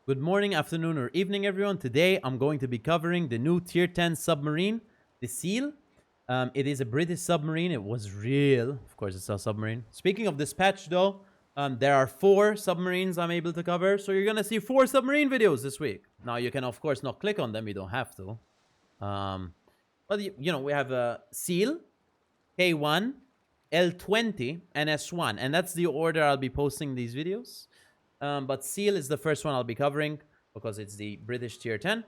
Good morning, afternoon, or evening, everyone. Today, I'm going to be covering the new Tier 10 submarine, the Seal. It is a British submarine. It was real. Of course, it's a submarine. Speaking of this patch, though, there are 4 submarines I'm able to cover. So you're going to see 4 submarine videos this week. Now, you can, of course, not click on them. You don't have to. But, we have a Seal, K1, L20, and S1. And that's the order I'll be posting these videos. But Seal is the first one I'll be covering because it's the British Tier 10.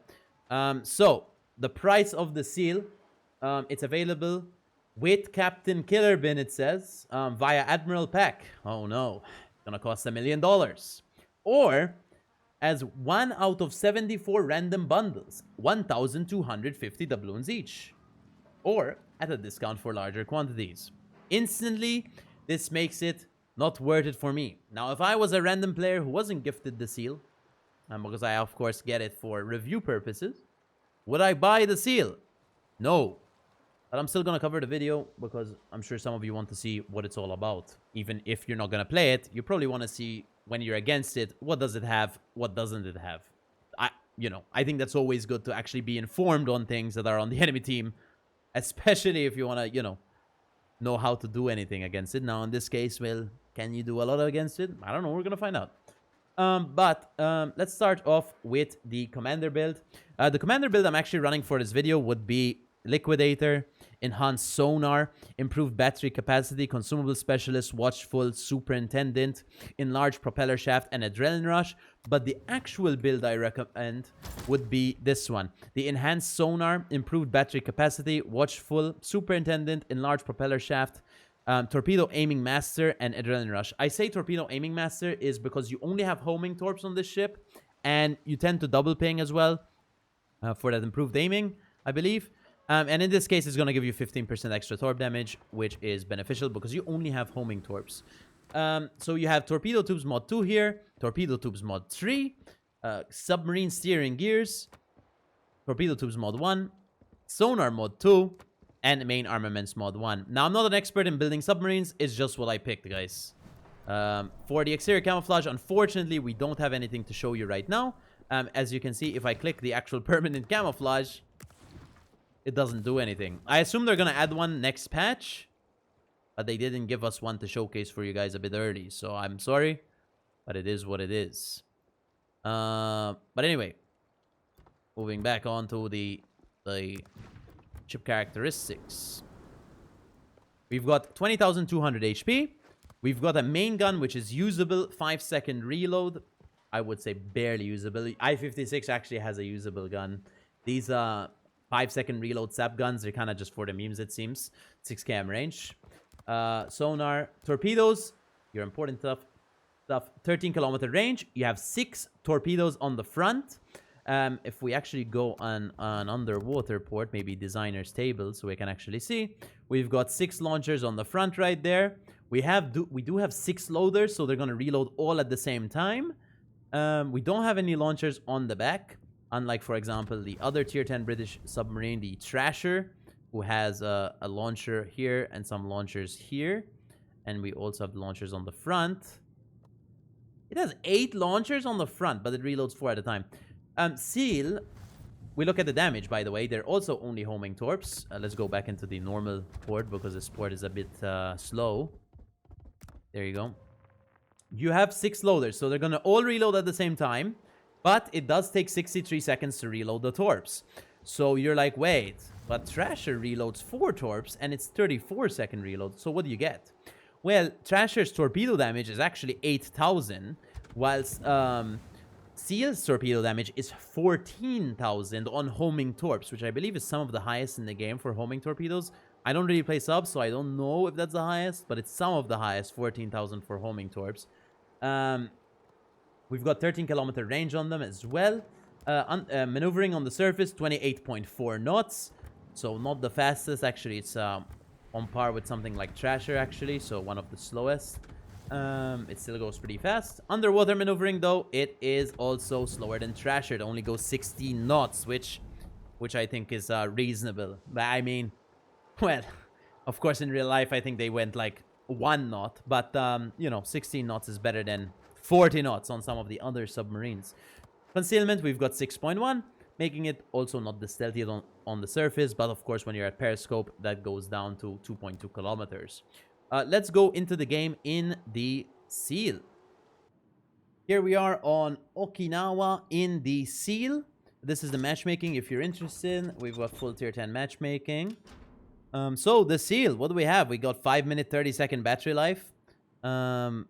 So, the price of the Seal, it's available with Captain Killer Bin, it says, via Admiral Pack. Oh no, it's gonna cost $1 million. Or as 1 out of 74 random bundles, 1,250 doubloons each. Or at a discount for larger quantities. Instantly, this makes it not worth it for me. Now, if I was a random player who wasn't gifted the Seal, because I, of course, get it for review purposes, would I buy the Seal? No. But I'm still going to cover the video because I'm sure some of you want to see what it's all about. Even if you're not going to play it, you probably want to see when you're against it, what does it have, what doesn't it have. I think that's always good to actually be informed on things that are on the enemy team, especially if you want to, know how to do anything against it. Now, in this case, well, can you do a lot against it? I don't know. We're going to find out. But let's start off with the commander build. The commander build I'm actually running for this video would be Liquidator, Enhanced Sonar, Improved Battery Capacity, Consumable Specialist, Watchful, Superintendent, Enlarged Propeller Shaft, and Adrenaline Rush. But the actual build I recommend would be this one. The Enhanced Sonar, Improved Battery Capacity, Watchful, Superintendent, Enlarged Propeller Shaft, Torpedo Aiming Master, and Adrenaline Rush. I say Torpedo Aiming Master is because you only have homing torps on this ship, and you tend to double ping as well for that improved aiming, I believe. And in this case, it's going to give you 15% extra torp damage, which is beneficial because you only have homing torps. So you have Torpedo Tubes Mod 2 here, Torpedo Tubes Mod 3, Submarine Steering Gears, Torpedo Tubes Mod 1, Sonar Mod 2, and Main Armaments Mod 1. Now, I'm not an expert in building submarines. It's just what I picked, guys. For the exterior camouflage, unfortunately, we don't have anything to show you right now. As you can see, if I click the actual permanent camouflage, it doesn't do anything. I assume they're going to add one next patch, but they didn't give us one to showcase for you guys a bit early. So I'm sorry, but it is what it is. But anyway, moving back onto the ship characteristics. We've got 20,200 HP. We've got a main gun, which is usable, 5-second reload. I would say barely usable. I-56 actually has a usable gun. These 5-second reload sap guns, they're kind of just for the memes, it seems. 6 km range. Sonar. Torpedoes, your important stuff. 13-kilometer range. You have 6 torpedoes on the front. If we actually go on an underwater port, maybe designer's table, so we can actually see, we've got 6 launchers on the front right there. We do have 6 loaders, so they're going to reload all at the same time. We don't have any launchers on the back, unlike, for example, the other Tier 10 British submarine, the Thrasher, who has a launcher here and some launchers here. And we also have the launchers on the front. It has 8 launchers on the front, but it reloads 4 at a time. Seal, we look at the damage, by the way. They're also only homing torps. Let's go back into the normal port because this port is a bit slow. There you go. You have 6 loaders, so they're going to all reload at the same time. But it does take 63 seconds to reload the torps. So you're like, wait, but Thrasher reloads 4 torps and it's 34-second reload. So what do you get? Well, Thrasher's torpedo damage is actually 8,000, whilst Seal's torpedo damage is 14,000 on homing torps, which I believe is some of the highest in the game for homing torpedoes. I don't really play subs, so I don't know if that's the highest, but it's some of the highest, 14,000 for homing torps. We've got 13-kilometer range on them as well. Maneuvering on the surface, 28.4 knots. So not the fastest. Actually, it's on par with something like Thrasher, actually. So one of the slowest. It still goes pretty fast. Underwater maneuvering, though, it is also slower than Thrasher. It only goes 16 knots, which I think is reasonable. But I mean, well, of course, in real life, I think they went like 1 knot. But, 16 knots is better than 40 knots on some of the other submarines. Concealment, we've got 6.1, making it also not the stealthiest on the surface, but of course when you're at periscope, that goes down to 2.2 kilometers. Let's go into the game in the Seal. Here we are on Okinawa in the Seal. This is the matchmaking if you're interested. We've got full tier 10 matchmaking. So the Seal, what do we have? We got 5-minute 30-second battery life. I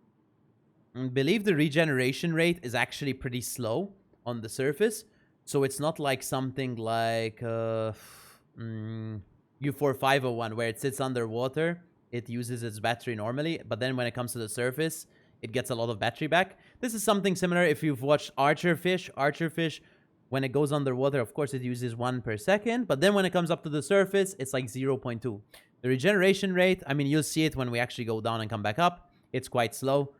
believe the regeneration rate is actually pretty slow on the surface. So it's not like something like U4501 where it sits underwater. It uses its battery normally. But then when it comes to the surface, it gets a lot of battery back. This is something similar if you've watched Archerfish. Archerfish, when it goes underwater, of course, it uses 1 per second. But then when it comes up to the surface, it's like 0.2. The regeneration rate, I mean, you'll see it when we actually go down and come back up. It's quite slow,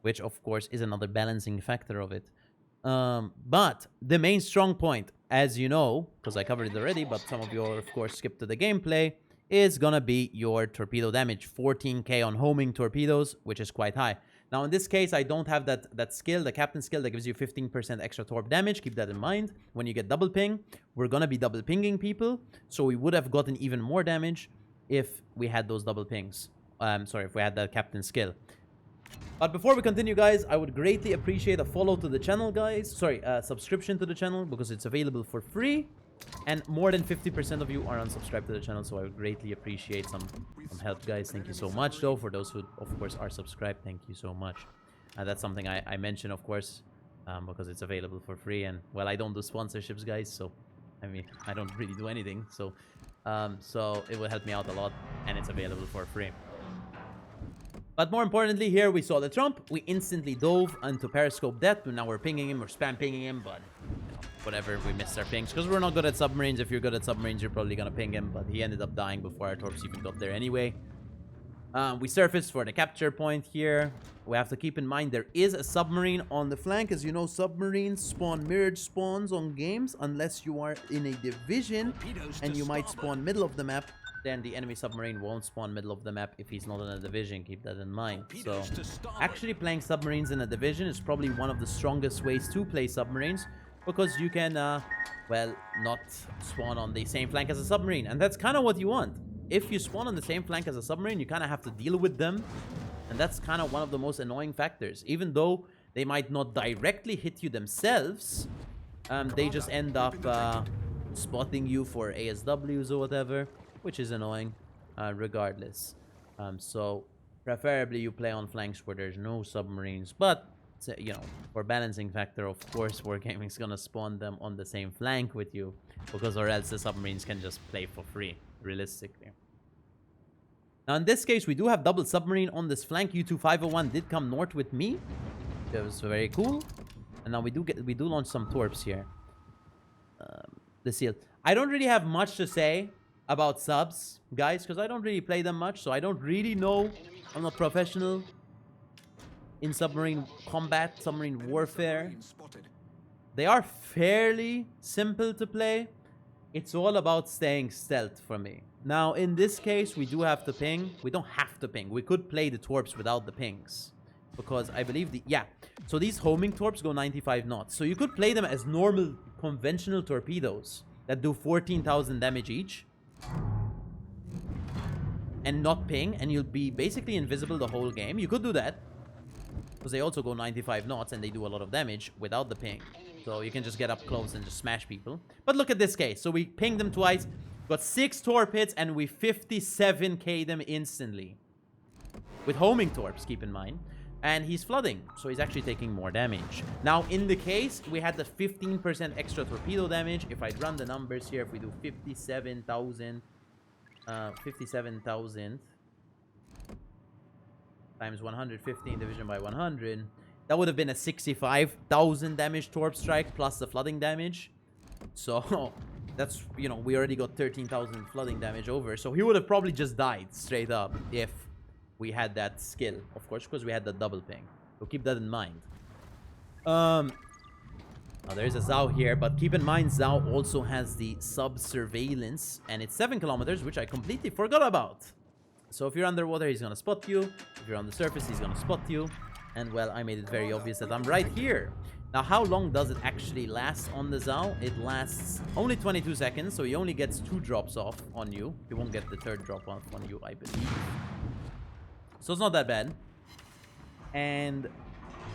which, of course, is another balancing factor of it. But the main strong point, as you know, because I covered it already, but some of you, of course, skipped to the gameplay, is going to be your torpedo damage. 14k on homing torpedoes, which is quite high. Now, in this case, I don't have that skill, the captain skill that gives you 15% extra torp damage. Keep that in mind. When you get double ping, we're going to be double pinging people. So we would have gotten even more damage if we had those double pings. Sorry, if we had that captain skill. But before we continue, guys, I would greatly appreciate a follow to the channel, guys. Sorry, subscription to the channel because it's available for free. And more than 50% of you are unsubscribed to the channel, so I would greatly appreciate some help, guys. Thank you so much, though. For those who, of course, are subscribed, thank you so much. That's something I mention, of course, because it's available for free. And, well, I don't do sponsorships, guys, so, I mean, I don't really do anything. So it will help me out a lot, and it's available for free. But more importantly, here we saw the Trump. We instantly dove into periscope death. Now we're pinging him, we're spam pinging him, but whatever, we missed our pings because we're not good at submarines. If you're good at submarines, you're probably gonna ping him, but he ended up dying before our torps even got there anyway. We surfaced for the capture point here. We have to keep in mind there is a submarine on the flank. As you know, submarines spawn mirrored spawns on games unless you are in a division and you might spawn middle of the map. Then the enemy submarine won't spawn middle of the map if he's not in a division. Keep that in mind. So actually playing submarines in a division is probably one of the strongest ways to play submarines, because you can, well, not spawn on the same flank as a submarine. And that's kind of what you want. If you spawn on the same flank as a submarine, you kind of have to deal with them. And that's kind of one of the most annoying factors. Even though they might not directly hit you themselves, they just end up spotting you for ASWs or whatever, which is annoying regardless. So preferably you play on flanks where there's no submarines. But you know, for balancing factor, of course, Wargaming is gonna spawn them on the same flank with you, because or else the submarines can just play for free, realistically. Now, in this case, we do have double submarine on this flank. U2501 did come north with me. That was very cool. And now we do launch some torps here. The Seal. I don't really have much to say about subs, guys, because I don't really play them much, so I don't really know. I'm not professional in submarine combat, submarine warfare. They are fairly simple to play. It's all about staying stealth for me. Now, in this case, we do have to ping. We don't have to ping. We could play the torps without the pings, because I believe so these homing torps go 95 knots. So you could play them as normal conventional torpedoes that do 14,000 damage each and not ping, and you'll be basically invisible the whole game. You could do that, because they also go 95 knots and they do a lot of damage without the ping. So you can just get up close and just smash people. But look at this case. So we pinged them twice, got 6 torp hits, and we 57k them instantly. With homing torps, keep in mind. And he's flooding, so he's actually taking more damage. Now, in the case, we had the 15% extra torpedo damage. If I run the numbers here, if we do 57,000 times 115 division by 100, that would have been a 65,000 damage torp strike plus the flooding damage. So that's, you know, we already got 13,000 flooding damage over. So he would have probably just died straight up if we had that skill, of course, because we had the double ping. So keep that in mind. Now there's a Zhao here, but keep in mind Zhao also has the sub surveillance, and it's 7 kilometers, which I completely forgot about. So if you're underwater, he's gonna spot you. If you're on the surface, he's gonna spot you. And well, I made it very obvious that I'm right here. Now, how long does it actually last on the Zao? It lasts only 22 seconds, so he only gets 2 drops off on you. He won't get the 3rd drop off on you, I believe. So it's not that bad. And,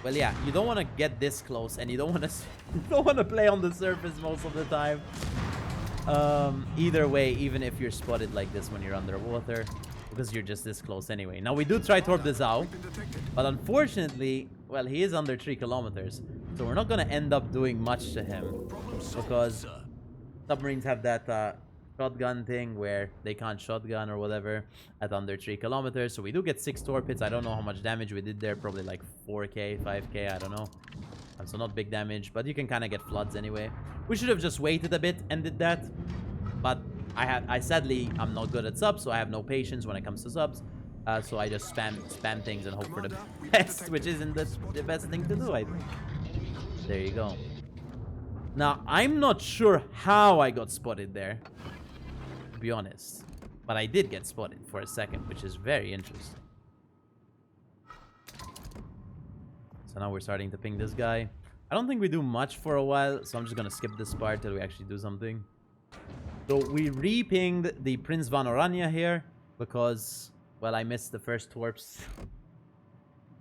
well, yeah, you don't want to get this close, and you don't want to play on the surface most of the time. Either way, even if you're spotted like this when you're underwater, because you're just this close anyway. Now, we do try torp the Zao, but unfortunately, well, he is under 3 kilometers, so we're not going to end up doing much to him, because submarines have that shotgun thing where they can't shotgun or whatever at under 3 kilometers. So we do get 6 torpedoes. I don't know how much damage we did there, probably like 4k, 5k, I don't know. So not big damage, but you can kind of get floods anyway. We should have just waited a bit and did that, but I sadly, I'm not good at subs, so I have no patience when it comes to subs. So I just spam things and hope for the best, which isn't the best thing to do, I think. There you go. Now, I'm not sure how I got spotted there, to be honest. But I did get spotted for a second, which is very interesting. So now we're starting to ping this guy. I don't think we do much for a while, so I'm just going to skip this part till we actually do something. So we re-pinged the Prince Van Oranje here because, well, I missed the first torps.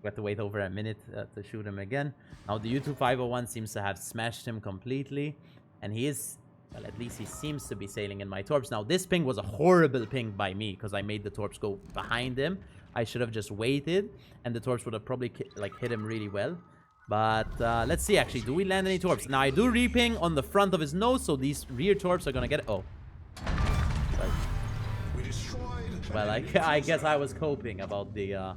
We have to wait over a minute to shoot him again. Now the U-2501 seems to have smashed him completely, and he is, well, at least he seems to be sailing in my torps. Now this ping was a horrible ping by me because I made the torps go behind him. I should have just waited, and the torps would have probably like hit him really well. But let's see, actually, do we land any torps? Now I do re-ping on the front of his nose, so these rear torps are gonna get it. Oh, well, I guess I was coping about the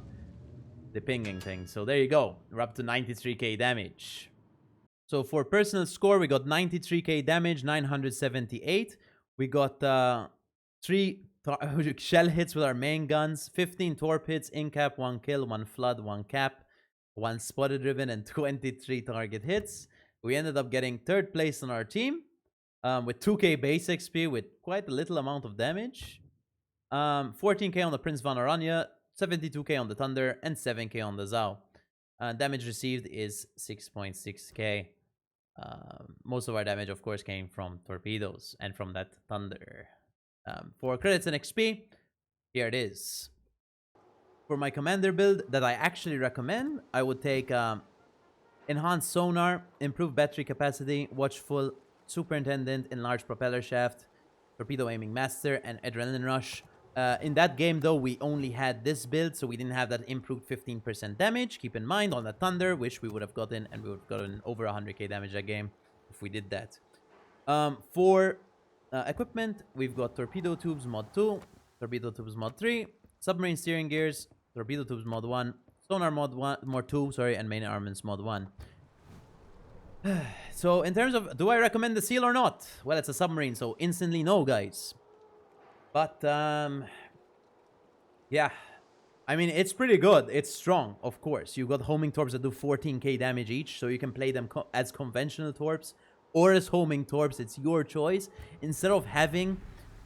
pinging thing. So there you go. We're up to 93k damage. So for personal score, we got 93k damage, 978. We got 3 shell hits with our main guns, 15 torp hits, in cap, 1 kill, 1 flood, 1 cap, 1 spotted ribbon, and 23 target hits. We ended up getting 3rd place on our team with 2k base XP with quite a little amount of damage. 14k on the Prince Van Oranje, 72k on the Thunder, and 7k on the Zao. Damage received is 6.6k. Most of our damage, of course, came from torpedoes and from that Thunder. For credits and XP, here it is. For my commander build that I actually recommend, I would take enhanced sonar, improved battery capacity, watchful, superintendent, enlarged propeller shaft, torpedo aiming master, and adrenaline rush. In that game, though, we only had this build, so we didn't have that improved 15% damage. Keep in mind, on the Thunder, which we would have gotten, and we would have gotten over 100k damage that game if we did that. For equipment, we've got torpedo tubes mod 2, torpedo tubes mod 3, submarine steering gears, torpedo tubes mod 1, sonar mod 2, sorry, and main armaments mod 1. So in terms of, do I recommend the Seal or not? Well, it's a submarine, so instantly no, guys. But, yeah. I mean, it's pretty good. It's strong, of course. You've got homing torps that do 14k damage each, so you can play them as conventional torps or as homing torps. It's your choice. Instead of having,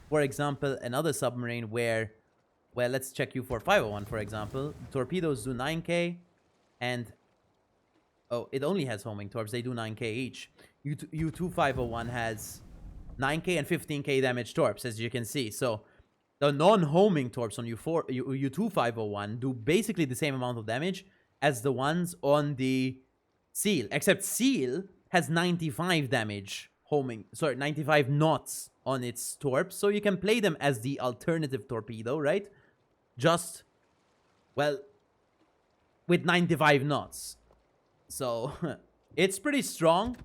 for example, another submarine where, well, let's check U-4501, for example. Torpedoes do 9k, and, oh, it only has homing torps. They do 9k each. U-2501 has 9k and 15k damage torps, as you can see. So the non-homing torps on U-2501 do basically the same amount of damage as the ones on the Seal, except Seal has 95 damage homing, sorry, 95 knots on its torps, so you can play them as the alternative torpedo, right? Just, well, with 95 knots. So it's pretty strong.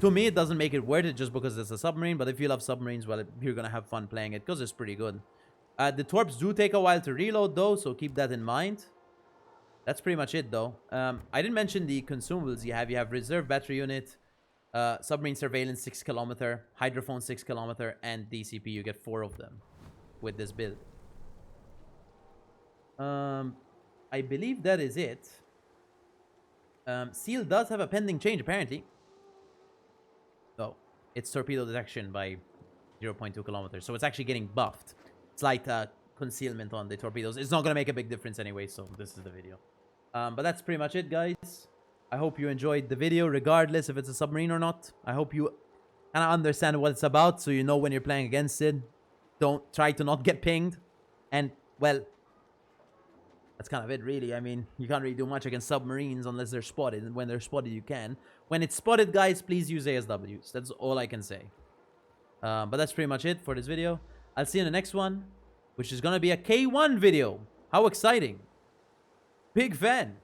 To me, it doesn't make it worth it just because it's a submarine, but if you love submarines, well, you're going to have fun playing it because it's pretty good. The torps do take a while to reload, though, so keep that in mind. That's pretty much it, though. I didn't mention the consumables you have. You have reserve battery unit, submarine surveillance 6 kilometer, hydrophone 6 kilometer, and DCP. You get 4 of them with this build. I believe that is it. Seal does have a pending change, apparently. Oh, it's torpedo detection by 0.2 kilometers. So it's actually getting buffed. Slight concealment on the torpedoes. It's not going to make a big difference anyway, so this is the video. But that's pretty much it, guys. I hope you enjoyed the video, regardless if it's a submarine or not. I hope you kind of understand what it's about, so you know when you're playing against it. Don't try to not get pinged. And, well, that's kind of it, really. I mean, you can't really do much against submarines unless they're spotted. And when they're spotted, you can. When it's spotted, guys, please use ASWs. That's all I can say. But that's pretty much it for this video. I'll see you in the next one, which is going to be a K1 video. How exciting. Big fan.